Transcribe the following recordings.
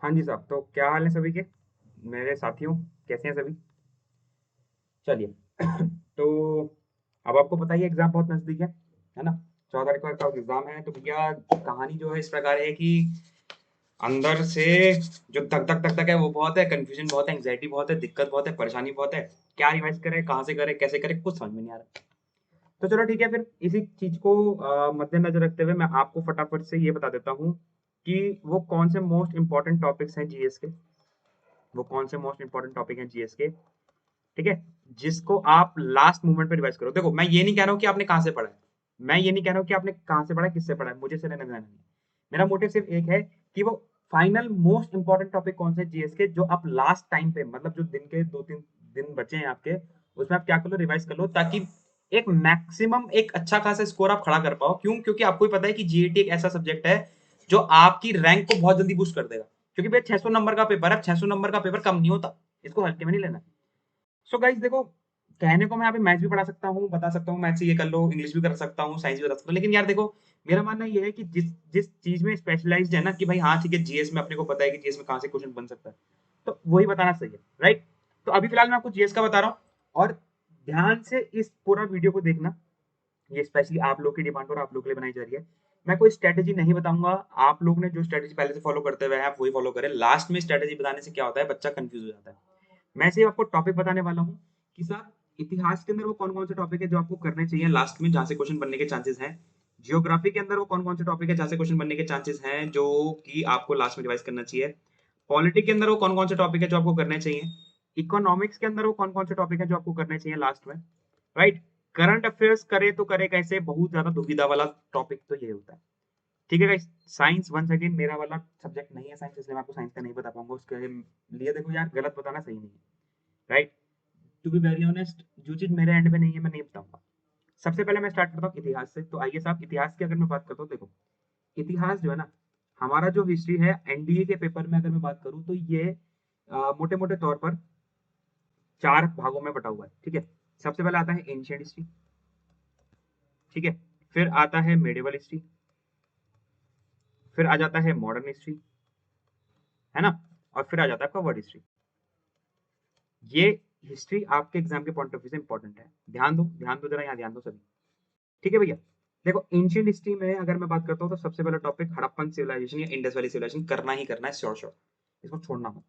हाँ जी साहब, तो क्या हाल है सभी के? मेरे साथियों, कैसे हैं सभी? चलिए। तो अब आपको पता ही है एग्जाम बहुत नजदीक है ना? 14 तारीख का एग्जाम है, तो भैया कहानी जो है इस प्रकार है कि अंदर से जो धक धक धक धक है वो बहुत है, कंफ्यूजन बहुत है, एंग्जाइटी बहुत है, दिक्कत बहुत है, परेशानी बहुत है। क्या रिवाइज करें, कहाँ से करें, कैसे करें, कुछ समझ में नहीं आ रहा। तो चलो ठीक है, फिर इसी चीज को मद्देनजर रखते हुए मैं आपको फटाफट से ये बता देता हूँ कि वो कौन से मोस्ट इंपॉर्टेंट टॉपिक्स हैं जीएस के। वो कौन से मोस्ट इंपॉर्टेंट टॉपिक हैं जीएस के, ठीक है, जिसको आप लास्ट मोमेंट पे रिवाइज करो। देखो, मैं ये नहीं कह रहा हूँ कि आपने कहाँ से पढ़ा है, मैं ये नहीं कह रहा हूँ कि आपने कहाँ से पढ़ा है, किससे पढ़ा है, मुझे से लेना देना नहीं है। मेरा मोटिव सिर्फ एक है कि वो फाइनल मोस्ट इंपॉर्टेंट टॉपिक कौन से जीएस के, जो आप लास्ट टाइम पे, मतलब जो दिन के 2-3 दिन बचे हैं आपके, उसमें आप क्या कर लो, रिवाइज कर लो, ताकि एक मैक्सिमम एक अच्छा खासा स्कोर आप खड़ा कर पाओ। क्यों? क्योंकि आपको ही पता है कि जीएटी एक ऐसा सब्जेक्ट है जो आपकी रैंक को बहुत जल्दी बूस्ट कर देगा। क्योंकि भैया 600 नंबर का पेपर है, 600 नंबर का पेपर कम नहीं होता, इसको हल्के में नहीं लेना। सो गाइस देखो, कहने को मैं यहाँ पे मैथ्स भी पढ़ा सकता हूँ, बता सकता हूँ मैथ्स से ये कर लो, इंग्लिश भी कर सकता हूँ, साइंस भी बता सकता हूँ, लेकिन यार देखो, मेरा मानना ये है कि जिस जिस चीज में स्पेशलाइज्ड है ना, कि भाई हाँ ठीक है, जीएस में अपने को पता है कि जीएस में कहाँ से क्वेश्चन बन सकता है, तो वही बताना सही है, राइट? तो अभी फिलहाल मैं आपको जीएस का बता रहा हूँ, और ध्यान से इस पूरा वीडियो को देखना। ये स्पेशली आप लोग की डिमांड पर आप लोग के लिए बनाई जा रही है। मैं कोई स्ट्रेटेजी नहीं बताऊंगा, आप लोग ने जो स्ट्रेटेजी पहले से फॉलो करते हुए हैं आप वही फॉलो करें। लास्ट में स्ट्रेटेजी बताने से क्या होता है, बच्चा कंफ्यूज हो जाता है। मैं सिर्फ आपको टॉपिक बताने वाला हूँ कि साहब, इतिहास के अंदर वो कौन कौन से टॉपिक है जो आपको करने चाहिए लास्ट में, जहां से क्वेश्चन बनने के चांसेस हैं। जियोग्राफी के अंदर वो कौन कौन से टॉपिक है जहां से क्वेश्चन बनने के चांसेस हैं, जो कि आपको लास्ट में रिवाइज करना चाहिए। पॉलिटिक्स के अंदर वो कौन कौन से टॉपिक है जो आपको करने चाहिए। इकोनॉमिक्स के अंदर वो कौन कौन से टॉपिक है जो आपको करने चाहिए लास्ट में, राइट? करंट अफेयर्स करे तो करे कैसे, बहुत ज्यादा दुविधा वाला टॉपिक तो ये होता है। ठीक है गाइस, साइंस वंस अगेन मेरा वाला सब्जेक्ट नहीं है साइंस, इसलिए मैं आपको साइंस का नहीं बता पाऊंगा। उसके लिए देखो यार, गलत बताना सही नहीं है, right? To be very honest, जो चीज मेरे एंड पे नहीं है मैं नहीं बताऊंगा। सबसे पहले मैं स्टार्ट करता हूँ इतिहास से। तो आइए साहब, इतिहास की अगर मैं बात करता हूँ, देखो, इतिहास जो है ना, हमारा जो हिस्ट्री है एनडीए के पेपर में अगर मैं बात करूँ, तो ये मोटे मोटे तौर पर 4 भागों में बटा हुआ है, ठीक है। सबसे पहले आता है एंशियंट हिस्ट्री, ठीक है। फिर आता है मेडिवल हिस्ट्री, फिर आ जाता है मॉडर्न हिस्ट्री, है ना, और फिर आ जाता है आपका वर्ल्ड हिस्ट्री। ये हिस्ट्री आपके एग्जाम के पॉइंट ऑफ व्यू से इंपॉर्टेंट है, ध्यान दो जरा, यहाँ ध्यान दो सभी। ठीक है भैया। देखो, एंशियंट हिस्ट्री में अगर मैं बात करता हूँ, तो सबसे पहला टॉपिक हड़प्पन सिविलाइजेशन या इंडस वैली सिविलाइजेशन करना ही करना है, श्योर श्योर, इसको छोड़ना हो।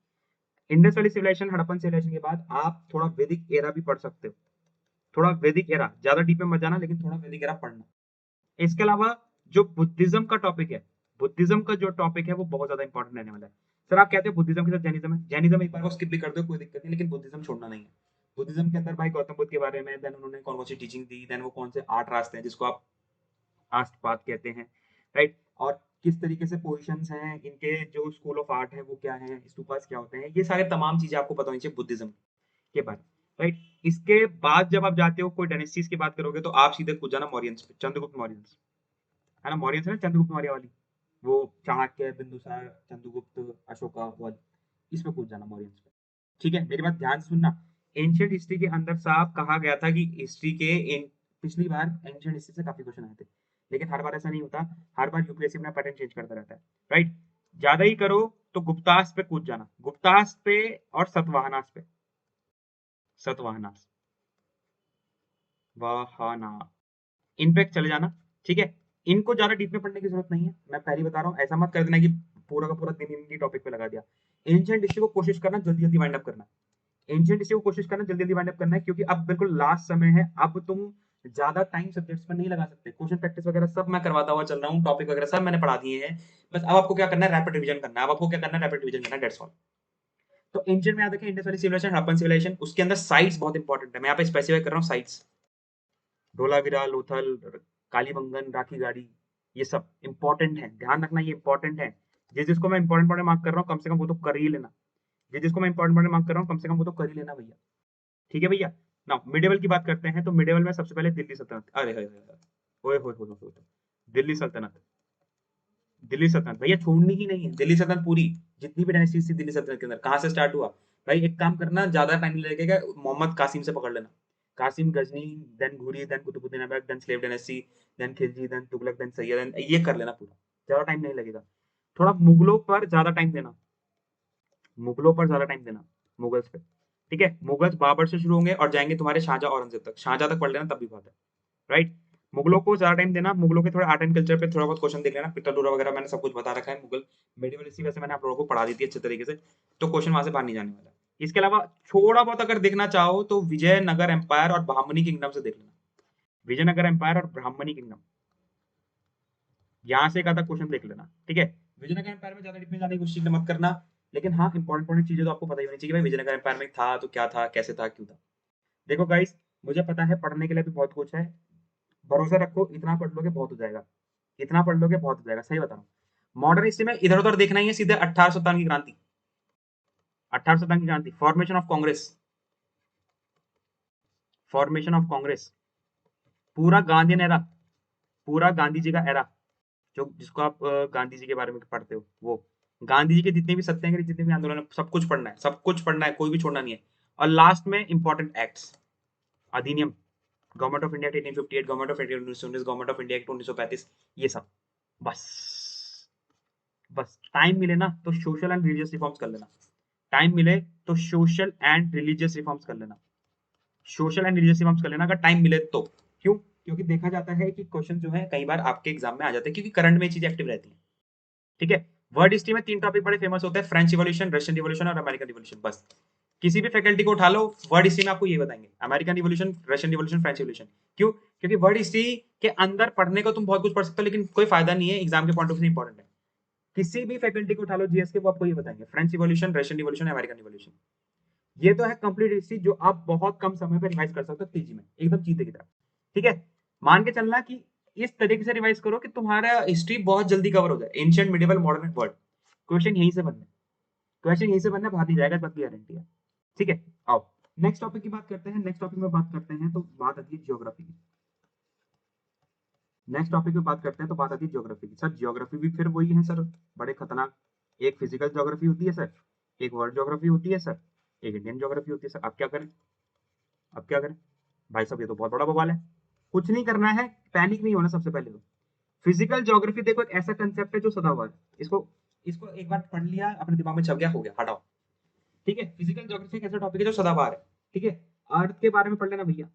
Indus valley civilisation, Harappan civilisation के बाद आप थोड़ा वैदिक एरा भी पढ़ सकते हो। थोड़ा वैदिक एरा, ज्यादा डीप में मत जाना, लेकिन थोड़ा वैदिक एरा पढ़ना। इसके अलावा जो बुद्धिज्म का टॉपिक है, बुद्धिज्म का जो टॉपिक है वो बहुत ज्यादा इंपॉर्टेंट रहने वाला है। सर आप कहते हो बुद्धिज्म के साथ जैनिज्म है, जैनिज्म एक बार को स्किप भी कर दो, कोई दिक्कत नहीं, लेकिन बुद्धिज्म छोड़ना नहीं है। बुद्धिज्म के अंदर भाई गौतम बुद्ध के बारे में, देन उन्होंने कौन कौन सी टीचिंग दी, देन वो कौन से 8 रास्ते हैं जिसको आप आस्ट पाथ कहते हैं, राइट? और किस तरीके से पोजिशंस हैं इनके, जो स्कूल ऑफ आर्ट है वो क्या है, स्तूपास क्या होते हैं, ये सारे तमाम चीजें आपको पता होनी चाहिए बुद्धिज्म के बारे में, राइट? इसके बाद जब आप जाते हो कोई डायनेस्टीज की बात करोगे, तो आप सीधे कूद जाना मौर्यंस पे, चंद्रगुप्त मौर्य, है ना, मौर्यंस है ना, चंद्रगुप्त मौर्य वाली, वो चाणक्य, बिंदुसार, चंद्रगुप्त, अशोका वाली, इसमें कूद जाना मौर्यंस पे। ठीक है, मेरी बात ध्यान से सुनना। एंशियंट हिस्ट्री के अंदर साफ कहा गया था कि हिस्ट्री के पिछली बार एंशियंट हिस्ट्री से काफी क्वेश्चन आए थे, लेकिन हर बार ऐसा नहीं होता। हर बार यूपीएससी अपना पैटर्न चेंज करता रहता है, राइट? ज्यादा ही करो तो गुप्तास पे कूद जाना, गुप्तास पे और सतवाहनास पे, सतवाहनास, वाहना, इन पे चले जाना, ठीक है। इनको ज्यादा डीप में पढ़ने की जरूरत नहीं है, मैं पहले बता रहा हूँ, ऐसा मत कर देना कि पूरा का पूरा दिन इनकी टॉपिक पे लगा दिया। एंशियंट हिस्ट्री को कोशिश करना जल्दी जल्दी वाइंड अप करना, एंशियंट हिस्ट्री को कोशिश करना जल्दी जल्दी वाइंड अप करना है, क्योंकि अब बिल्कुल लास्ट समय है। अब तुम ज्यादा टाइम सब्जेक्ट्स पर नहीं लगा सकते, क्वेश्चन प्रैक्टिस वगैरह सब मैं करवाता हुआ चल रहा हूँ, टॉपिक वगैरह सब मैंने पढ़ा दिए हैं। बस अब आपको क्या करना है, रैपिड रिवीजन करना है। अब आपको क्या करना है, रैपिड रिवीजन करना है, दैट्स ऑल। तो एंशियंट में याद रखें, Indus valley civilisation, Harappan civilisation, उसके अंदर साइट्स बहुत इंपॉर्टेंट है, मैं यहाँ पे स्पेसिफाई कर रहा हूँ साइट्स। धोलावीरा, लोथल, कालीबंगन, राखी गाड़ी, ये सब इंपॉर्टेंट है, ध्यान रखना, ये इंपॉर्टेंट है। जिसको मैं इंपॉर्टेंट पॉइंट मार्क कर रहा हूँ, कम से कम वो तो कर ही लेना। जिसको मैं इंपॉर्टेंट पॉइंट मार्क कर रहा हूँ, कम से कम वो तो कर ही लेना भैया। ठीक है भैया। नाउ मिडेवल की बात करते हैं, तो मिडेवल में सबसे पहले दिल्ली सल्तनत, अरे ओए होए, दिल्ली सल्तनत, दिल्ली सल्तनत भैया छोड़नी ही नहीं है, दिल्ली सल्तनत पूरी, जितनी भी डायनेस्टीज थी दिल्ली सल्तनत के अंदर, कहाँ से स्टार्ट हुआ। भाई एक काम करना, ज्यादा टाइम नहीं लगेगा, मोहम्मद कासिम से पकड़ लेना। Qasim, Ghazni, then Ghuri, then Qutubuddin Aibak, then slave dynasty, then Khilji, then Tughlaq, then Sayyid, ये कर लेना पूरा, ज्यादा टाइम नहीं लगेगा। थोड़ा मुगलों पर ज्यादा टाइम देना, मुगलों पर ज्यादा टाइम देना, मुगल्स पे। ठीक है, मुगल्स बाबर से शुरू होंगे और जाएंगे तुम्हारे शाहजहां औरंगजेब तक, शाहजहां तक पढ़ लेना तब भी बहुत है, राइट। मुगलों को ज्यादा टाइम देना, मुगलों के थोड़ा आर्ट एंड कल्चर पे थोड़ा बहुत क्वेश्चन देख लेना, पिटालूरा वगैरह मैंने सब कुछ बता रखा है। मुगल मेडिवल हिस्ट्री वैसे मैंने आप लोगों को पढ़ा दी थी अच्छे तरीके से, तो क्वेश्चन वहां से बाहर नहीं जाने वाला। इसके अलावा थोड़ा बहुत अगर देखना चाहो तो विजयनगर एम्पायर और ब्राह्मणी किंगडम से देख लेना, विजयनगर एम्पायर और ब्राह्मणी किंगडम, यहाँ से एक आधा क्वेश्चन देख लेना। ठीक है, विजयनगर एम्पायर में ज्यादा डिटेल जाने की कोशिश मत करना, लेकिन हाँ इंपॉर्टेंट चीजें तो आपको पता ही होनी चाहिए भाई विजयनगर एम्पायर में था तो क्या था, कैसे था, क्यों था। देखो गाइस, मुझे पता है पढ़ने के लिए भी बहुत कुछ है, भरोसा रखो, इतना पढ़ लोगे बहुत हो जाएगा, इतना पढ़ लोगे बहुत हो जाएगा, सही बता रहा हूँ। मॉडर्न हिस्ट्री में इधर उधर देखना ही है, सीधे 1857 की क्रांति, 1857 की क्रांति, formation of Congress, formation of Congress, पूरा गांधी एरा, पूरा गांधी जी का एरा, जो जिसको आप गांधी जी के बारे में पढ़ते हो, वो गांधी जी के जितने भी सत्याग्रह, जितने भी आंदोलन है, सब कुछ पढ़ना है, सब कुछ पढ़ना है, कोई भी छोड़ना नहीं है। और लास्ट में इंपॉर्टेंट एक्ट्स, अधिनियम, government of India 1858, government of India 1919, government of India 1935, ये सब, बस। बस टाइम मिले ना तो सोशल एंड रिलीजियस रिफॉर्म्स कर लेना, टाइम मिले तो सोशल एंड रिलीजियस रिफॉर्म्स कर लेना, सोशल एंड रिलीजियस रिफॉर्म्स कर लेना अगर टाइम मिले तो। क्यों? क्योंकि देखा जाता है कि क्वेश्चन जो है कई बार आपके एग्जाम में आ जाते हैं, क्योंकि करंट में चीजें एक्टिव रहती है। ठीक है, वर्ल्ड हिस्ट्री में 3 टॉपिक बड़े फेमस होते हैं, फ्रेंच रिवॉल्यूशन, रशियन रिवॉल्यूशन और अमेरिकन रिवॉल्यूशन, बस। किसी भी फैकल्टी को उठा लो, वर्ल्ड हिस्ट्री में आपको ये बताएंगे, American revolution, Russian revolution, French revolution. क्यों? क्योंकि वर्ल्ड हिस्ट्री के अंदर पढ़ने को तुम बहुत कुछ पढ़ सकते हो, लेकिन कोई फायदा नहीं है, एग्जाम के पॉइंट ऑफ व्यू से इंपॉर्टेंट है। किसी भी फैकल्टी को उठा लो जीएस के, वो आपको ये बताएंगे, French revolution, Russian revolution, American revolution. ये तो है कंप्लीट हिस्ट्री जो आप बहुत कम समय पर रिवाइज कर सकते हो, तेजी में, एकदम चीते की तरह। ठीक है, मान के चलना कि इस तरीके से रिवाइज करो कि तुम्हारा हिस्ट्री बहुत जल्दी कवर हो जाए, ancient, medieval, modern, world. Question यहीं से बनने, क्वेश्चन यहीं से बनने, बाहर नहीं जाएगा, इस बात की गारंटी है। ठीक है, आओ नेक्स्ट टॉपिक की बात करते हैं। नेक्स्ट टॉपिक में बात करते हैं तो बात आती है ज्योग्राफी की। नेक्स्ट टॉपिक में बात करते हैं तो बात आती है ज्योग्राफी की। सर ज्योग्राफी भी फिर वही है सर, बड़े खतरनाक। एक फिजिकल ज्योग्राफी होती है सर, एक वर्ल्ड ज्योग्राफी होती है सर, एक इंडियन ज्योग्राफी होती है सर। आप क्या करें, अब क्या करें भाई साहब, ये तो बहुत बड़ा बवाल है। कुछ नहीं करना है, पैनिक नहीं होना सबसे पहले तो। फिजिकल ज्योग्राफी देखो एक ऐसा कंसेप्ट है जो सदाबहार है, इसको इसको एक बार पढ़ लिया, अपने दिमाग में छप गया, हो गया, हटाओ। ठीक है, फिजिकल ज्योग्राफी एक ऐसा टॉपिक है जो सदाबहार है। ठीक है, अर्थ के बारे में पढ़ लेना भैया,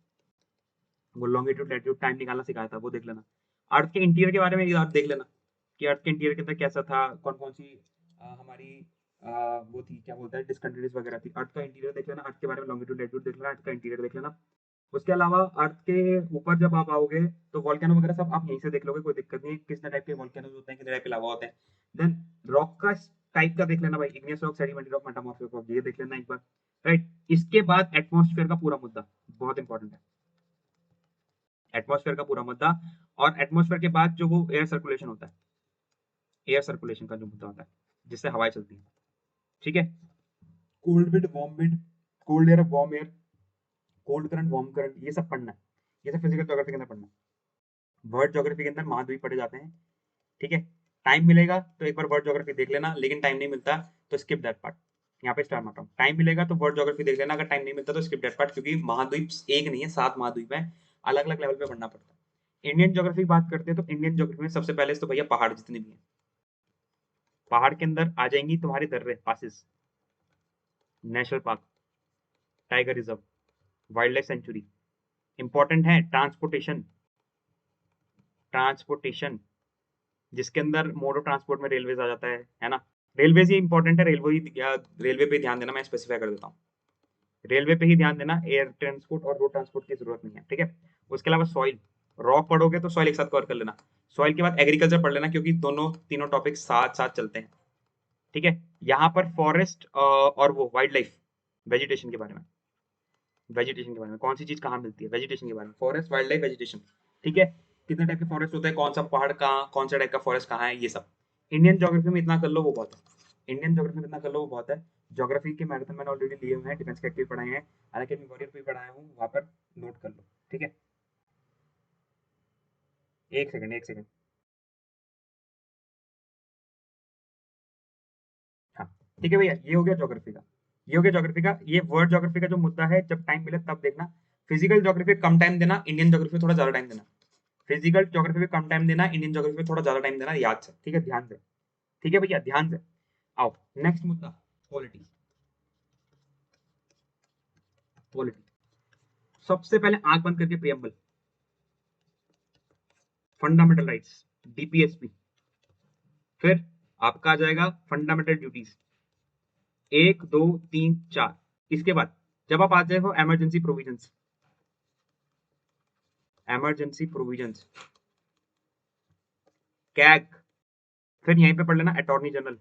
वो लॉन्गिट्यूड लैटिट्यूड टाइम निकालना सिखाया था, वो देख लेना। अर्थ के इंटीरियर के बारे में आप देख लेना कि अर्थ के इंटीरियर के अंदर कैसा था, कौन कौन सी हमारी वो थी, क्या बोलते हैं, डिसकंटिन्यूस वगैरह थी। अर्थ का इंटीरियर देख लेना, अर्थ के बारे में लॉन्गिट्यूड लैटिट्यूड देख लेना, अर्थ का इंटीरियर देख लेना। उसके अलावा अर्थ के ऊपर जब आप आओगे तो वॉल्केनो वगैरह सब आप यहीं से देख लोगे, कोई दिक्कत नहीं है, किस टाइप के वॉल्केनो होते हैं, कितने टाइप के लावा होते हैं। देन रॉक का टाइप का देख लेना भाई, igneous rock, sedimentary rock, metamorphic rock, ये देख लेना एक बार, राइट। इसके बाद एटमॉस्फेयर का पूरा मुद्दा बहुत इंपॉर्टेंट है, एटमॉस्फेयर का पूरा मुद्दा। और एटमॉस्फेयर के बाद जो वो एयर सर्कुलेशन होता है, एयर सर्कुलेशन का जो मुद्दा होता है जिससे हवाएं चलती हैं। ठीक है, cold wind, warm wind, cold air, warm air, cold current, warm current, ये सब पढ़ना है, ये सब फिजिकल ज्योग्राफी के अंदर पढ़ना है। वर्ल्ड ज्योग्राफी के अंदर महाद्वीप पढ़े जाते हैं। ठीक है, टाइम मिलेगा तो एक बार वर्ल्ड ज्योग्राफी देख लेना, लेकिन टाइम नहीं मिलता तो स्किप दैट पार्ट, यहाँ पे स्टार मारता हूँ। टाइम मिलेगा तो वर्ल्ड ज्योग्राफी देख लेना, अगर टाइम नहीं मिलता तो स्किप दैट पार्ट, क्योंकि महाद्वीप एक नहीं है, 7 महाद्वीप है, अलग अलग लेवल पे पढ़ना पड़ता है। इंडियन ज्योग्राफी की बात करते हैं तो इंडियन ज्योग्राफी में सबसे पहले तो भैया पहाड़ जितने भी हैं, पहाड़ के अंदर आ जाएंगी तुम्हारे दर्रे, passes, national park, tiger reserve, wild life sanctuary. Important है ट्रांसपोर्टेशन, ट्रांसपोर्टेशन जिसके अंदर मोड ऑफ ट्रांसपोर्ट में रेलवेज आ जाता है ना। रेलवेज ही इंपॉर्टेंट है, रेलवे ही, या रेलवे पे ध्यान देना, मैं स्पेसिफाई कर देता हूँ, रेलवे पे ही ध्यान देना, एयर ट्रांसपोर्ट और रोड ट्रांसपोर्ट की जरूरत नहीं है। ठीक है, उसके अलावा सॉइल, रॉक पढ़ोगे तो सॉइल एक साथ कवर कर लेना, सॉइल के बाद एग्रीकल्चर पढ़ लेना, क्योंकि दोनों तीनों टॉपिक साथ साथ चलते हैं। ठीक है, यहाँ पर फॉरेस्ट और वो वाइल्ड लाइफ, वेजिटेशन के बारे में, वेजिटेशन के बारे में कौन सी चीज कहाँ मिलती है, वेजिटेशन के बारे में, फॉरेस्ट, वाइल्ड लाइफ, वेजिटेशन। ठीक है, कितने टाइप के फॉरेस्ट होते हैं, कौन सा पहाड़ कहाँ, कौन सा टाइप का फॉरेस्ट कहाँ है, ये सब। इंडियन ज्योग्राफी में इतना कर लो वो बहुत है, इंडियन ज्योग्राफी में इतना कर लो वो बहुत है। ज्योग्राफी के मैराथन मैंने ऑलरेडी लिए हुए हैं, डिफेंस के एक्टिव पढ़ाए हैं, अनअकैडमी वॉरियर भी पढ़ाया हूँ, वहां पर नोट कर लो। ठीक है, एक सेकंड, एक सेकंड। हाँ, ठीक है भैया, ये हो गया ज्योग्राफी का, ये हो गया ज्योग्राफी का। ये वर्ल्ड ज्योग्राफी का जो मुद्दा है, जब टाइम मिले तब देखना। फिजिकल ज्योग्राफी कम टाइम देना, इंडियन ज्योग्राफी थोड़ा ज्यादा टाइम देना। फिजिकल ज्योग्राफी में कम टाइम देना, इंडियन ज्योग्राफी में थोड़ा ज्यादा टाइम देना, याद से। ठीक है, ध्यान से। ठीक है भैया, ध्यान से। आओ नेक्स्ट मुद्दा, पॉलिटी। पॉलिटी। सबसे पहले आंख बंद करके प्रियम्बल, फंडामेंटल राइट्स, डीपीएसपी, फिर आपका आ जाएगा फंडामेंटल ड्यूटीज 1 2 3 4। इसके बाद जब आप आ जाए हो emergency provisions, emergency provisions CAG, फिर यहीं पे पढ़ लेना अटॉर्नी जनरल,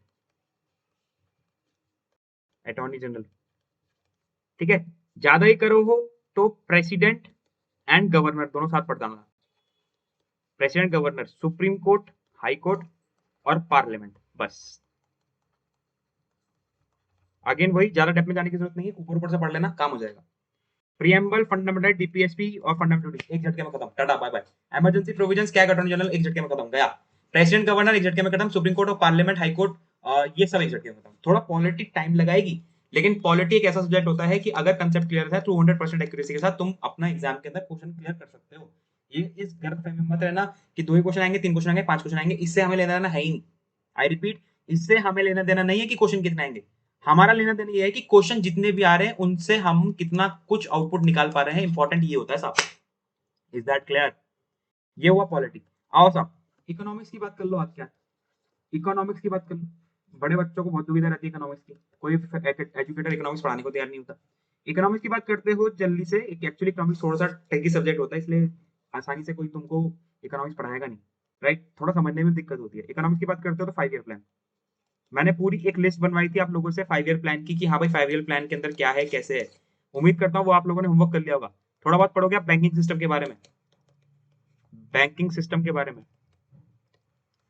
अटॉर्नी जनरल, ठीक है। ज्यादा ही करो हो तो प्रेसिडेंट एंड गवर्नर दोनों साथ पढ़ जाना, president governor, supreme court, high court और पार्लियामेंट, बस। अगेन वही, ज्यादा डेप्थ में जाने की जरूरत नहीं है, ऊपर ऊपर से पढ़ लेना, काम हो जाएगा। प्रियम्बल, फंडामेंटल, डीपीएसपी और फंडामेंटल एक झटके में खत्म, tata bye bye. Emergency provisions क्या, अटॉर्नी जनरल एक झटके में खत्म, गया। प्रेसिडेंट गवर्नर एक झटके में खत्म, सुप्रीम कोर्ट और पार्लियामेंट, हाई कोर्ट, ये सब एक झटके में खत्म। थोड़ा पॉलिटी टाइम लगाएगी, लेकिन पॉलिटी एक ऐसा सब्जेक्ट होता है कि अगर कंसेप्ट क्लियर है तो 200% एक्यूरेसी के साथ तुम अपना एग्जाम के अंदर क्वेश्चन क्लियर कर सकते हो। ये इस गलतफहमी में मत रहना कि 2 ही क्वेश्चन आएंगे, 3 क्वेश्चन आएंगे, 5 क्वेश्चन आएंगे, इससे हमें लेना देना है ही नहीं। आई रिपीट, इससे हमें लेना देना नहीं है कि क्वेश्चन कितने आएंगे, हमारा लेना देना ये है कि क्वेश्चन जितने भी आ रहे हैं उनसे हम कितना कुछ आउटपुट निकाल पा रहे हैं, इंपॉर्टेंट ये होता है साहब। Is that clear? ये हुआ पॉलिटी। आओ साहब, इकोनॉमिक्स की बात कर लो। आज क्या इकोनॉमिक्स की बात कर लो, बड़े बच्चों को बहुत दुविधा रहती है इकोनॉमिक्स की, कोई एजुकेटर इकोनॉमिक्स पढ़ाने को तैयार नहीं होता। इकोनॉमिक्स की बात करते हो जल्दी से, एक्चुअली इकोनॉमिक्स थोड़ा सा ट्रिकी सब्जेक्ट होता है, इसलिए आसानी से कोई तुमको इकोनॉमिक्स पढ़ाएगा नहीं, राइट। थोड़ा समझने में दिक्कत होती है। इकोनॉमिक्स की बात करते हो तो 5 ईयर प्लान, मैंने पूरी एक लिस्ट बनवाई थी आप लोगों से 5 ईयर प्लान की, कि हाँ भाई 5 ईयर प्लान के अंदर क्या है कैसे है। उम्मीद करता हूँ वो आप लोगों ने होमवर्क कर लिया होगा। थोड़ा बहुत पढ़ोगे आप बैंकिंग सिस्टम के बारे में, बैंकिंग सिस्टम के बारे में।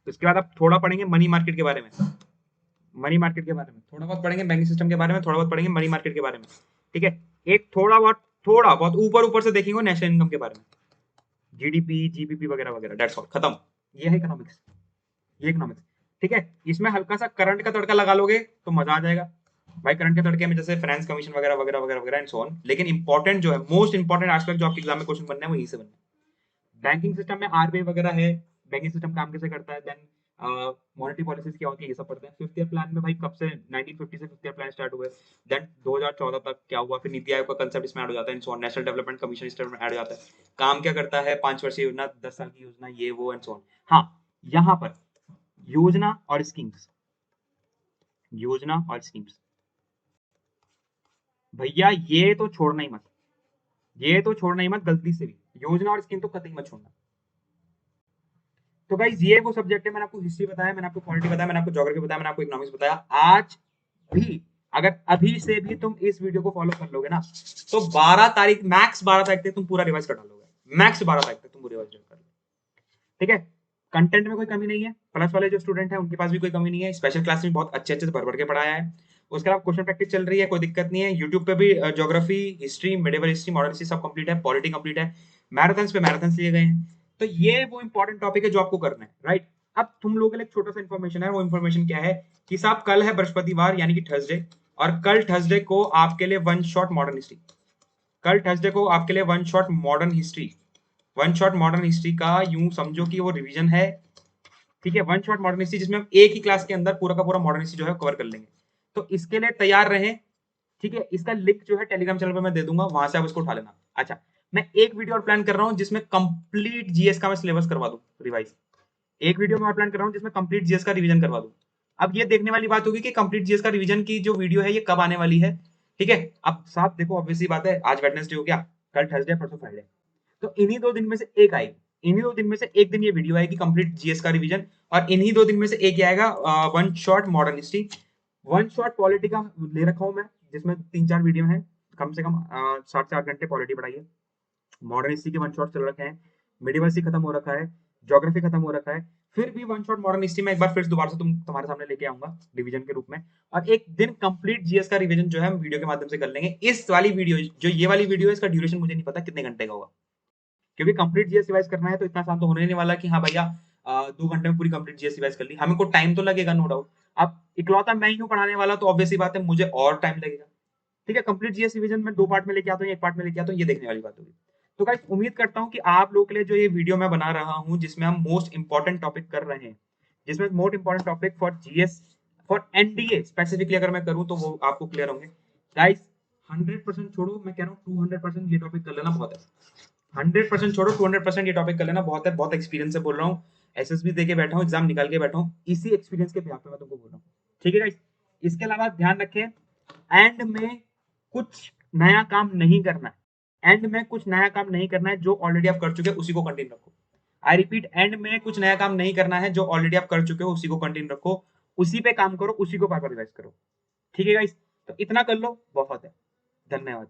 उसके बाद आप थोड़ा पढ़ेंगे मनी मार्केट के बारे में, मनी मार्केट के बारे में थोड़ा बहुत पढ़ेंगे, बैंकिंग सिस्टम के बारे में थोड़ा बहुत पढ़ेंगे, मनी मार्केट के बारे में, ठीक है। एक थोड़ा बहुत ऊपर ऊपर से देखेंगे नेशनल इनकम के बारे में, जीडीपी, जीबीपी वगैरह वगैरह, दैट्स ऑल, खत्म। ये है इकोनॉमिक्स, ये इकोनॉमिक्स, ठीक है। इसमें हल्का सा करंट का तड़का लगा लोगे तो मजा आ जाएगा भाई। करंट के तड़के में जैसे फाइनेंस कमीशन वगैरह वगैरह वगैरह वगैरह एंड सो ऑन। लेकिन इंपॉर्टेंट जो है, मोस्ट इंपॉर्टेंट एस्पेक्ट जो आपके एग्जाम में क्वेश्चन बनना है वो यहीं से बनना है। बैंकिंग सिस्टम में आरबीआई वगैरह है, बैंकिंग सिस्टम काम कैसे करता है, देन मॉनेटरी पॉलिसीज क्या होती है, ये सब पढ़ते हैं। 5th ईयर प्लान में भाई कब से 1950 से 5th ईयर प्लान स्टार्ट हुए, देन 2014 तक क्या हुआ, फिर नीति आयोग का कंसेप्ट इसमें ऐड हो जाता है, and so on. National development commission इसमें ऐड हो जाता है, काम क्या करता है, 5 वर्षीय योजना, 10 साल की योजना, ये वो एंड सो ऑन। हाँ, यहाँ पर योजना और स्कीम्स, योजना और स्कीम्स, भैया ये तो छोड़ना ही मत, ये तो छोड़ना ही मत गलती से भी, योजना और स्कीम तो कतई मत छोड़ना। तो गाइज ये वो सब्जेक्ट है, मैंने आपको हिस्ट्री बताया, मैंने आपको पॉलिटी बताया, मैंने आपको ज्योग्राफी बताया, मैंने आपको इकोनॉमिक्स बताया। आज भी अगर अभी से भी तुम इस वीडियो को फॉलो कर लोगे ना, तो 12 तारीख, मैक्स 12 तारीख तक तुम पूरा रिवाइज कर डालोगे, मैक्स 12 तारीख तक तुम पूरा रिवाइज कर लोगे, ठीक है। कंटेंट में कोई कमी नहीं है, प्लस वाले जो स्टूडेंट है उनके पास भी कोई कमी नहीं है, स्पेशल क्लास में बहुत अच्छे अच्छे से भर भर के पढ़ाया है। उसके अलावा क्वेश्चन प्रैक्टिस चल रही है, कोई दिक्कत नहीं है। यूट्यूब पे भी geography, history, medieval history, modern history सब कंप्लीट है, पॉलिटी कंप्लीट है, मैराथन्स पे मैराथन्स लिए गए हैं। तो ये वो इंपॉर्टेंट टॉपिक है जो आपको करना है, राइट। अब तुम लोगों के लिए एक छोटा सा इन्फॉर्मेशन है, वो इन्फॉर्मेशन क्या है कि साहब कल है बृहस्पतिवार यानी कि थर्सडे, और कल थर्सडे को आपके लिए वन शॉट मॉडर्न हिस्ट्री, कल थर्सडे को आपके लिए one shot modern history, one shot modern history का यूं समझो कि वो रिवीजन है, ठीक है। वन शॉट मॉडर्न हिस्ट्री जिसमें हम एक ही क्लास के अंदर पूरा का पूरा मॉडर्न हिस्ट्री जो है कवर कर लेंगे। तो इसके लिए तैयार रहें, ठीक है। इसका लिंक जो है टेलीग्राम चैनल पे मैं दे दूंगा, वहां से आप इसको उठा लेना। अच्छा, मैं एक वीडियो और प्लान कर रहा हूं जिसमें कंप्लीट जीएस का मैं सिलेबस करवा दूं रिवाइज, एक वीडियो में और प्लान कर रहा हूं जिसमें कंप्लीट जीएस का रिवीजन करवा दूं। अब ये देखने वाली बात होगी कि कंप्लीट जीएस का रिवीजन की जो वीडियो है ये कब आने वाली है, ठीक है। अब साहब देखो, ऑब्वियसली बात है, आज वेडनेसडे हो गया, कल थर्सडे, परसों फ्राइडे, तो इन्हीं 2 दिन में से एक आएगी, इन्हीं 2 दिन में से एक दिन ये वीडियो आएगी कंप्लीट जीएस का रिवीजन, और इन्हीं 2 दिन में से एक ही आएगा one shot modern history. One shot polity का ले रखा हूं मैं, जिसमें 3-4 वीडियो हैं, कम से कम 7 से 8 घंटे पॉलिटी पढ़ाई है। मॉडर्न हिस्ट्री के वन शॉट चल रखे हैं, मिडिवल हिस्ट्री खत्म हो रखा है, ज्योग्राफी खत्म हो रखा है, फिर भी वन शॉट मॉडर्न हिस्ट्री में एक बार फिर दोबारा से तुम्हारे सामने लेके आऊंगा डिवीजन के रूप में, और एक दिन कंप्लीट जीएस का रिवीजन जो है हम वीडियो के माध्यम से कर लेंगे। इस वाली वीडियो, जो ये वाली वीडियो है, इसका ड्यूरेशन मुझे नहीं पता कितने घंटे का होगा, क्योंकि कंप्लीट जीएस रिवाइज करना है तो इतना आसान तो होने नहीं वाला कि हाँ भैया 2 घंटे में पूरी कंप्लीट जीएस रिवाइज कर ली, हमें को टाइम तो लगेगा नो डाउट। अब इकलौता मैं ही हूँ पढ़ाने वाला, तो ऑब्वियसली बात है मुझे और टाइम लगेगा, ठीक है। कंप्लीट जीएस रिवीजन में 2 पार्ट में लेके आता हूँ, एक पार्ट में लेके आता हूँ, ये देखने वाली बात होगी। तो गाइस उम्मीद करता हूँ कि आप लोगों के लिए जो ये वीडियो मैं बना रहा हूँ, जिसमें हम मोस्ट इंपॉर्टेंट टॉपिक कर रहे हैं, जिसमें most important topic for GS, for NDA specifically अगर मैं करूँ तो वो आपको क्लियर होंगे। गाइस 100% छोड़ो, मैं कह रहा हूँ 200% ये टॉपिक कर लेना बहुत है। 100% छोड़ो, 200% ये टॉपिक कर लेना बहुत है। बहुत एक्सपीरियंस से बोल रहा हूँ, एसएसबी दे के बैठा हूँ, एग्जाम निकाल के बैठा हूँ, इसी एक्सपीरियंस के बिहाफ पे मैं तुमको बोल रहा हूँ। ठीक है गाइस, इसके अलावा ध्यान रखें, एंड में कुछ नया काम नहीं करना है। एंड में कुछ नया काम नहीं करना है, जो ऑलरेडी आप कर चुके हो उसी को कंटिन्यू रखो। आई रिपीट, एंड में कुछ नया काम नहीं करना है, जो ऑलरेडी आप कर चुके हो उसी को कंटिन्यू रखो, उसी पे काम करो, उसी को बार बार रिवाइज करो। ठीक है गाइस, तो इतना कर लो, बहुत है। धन्यवाद।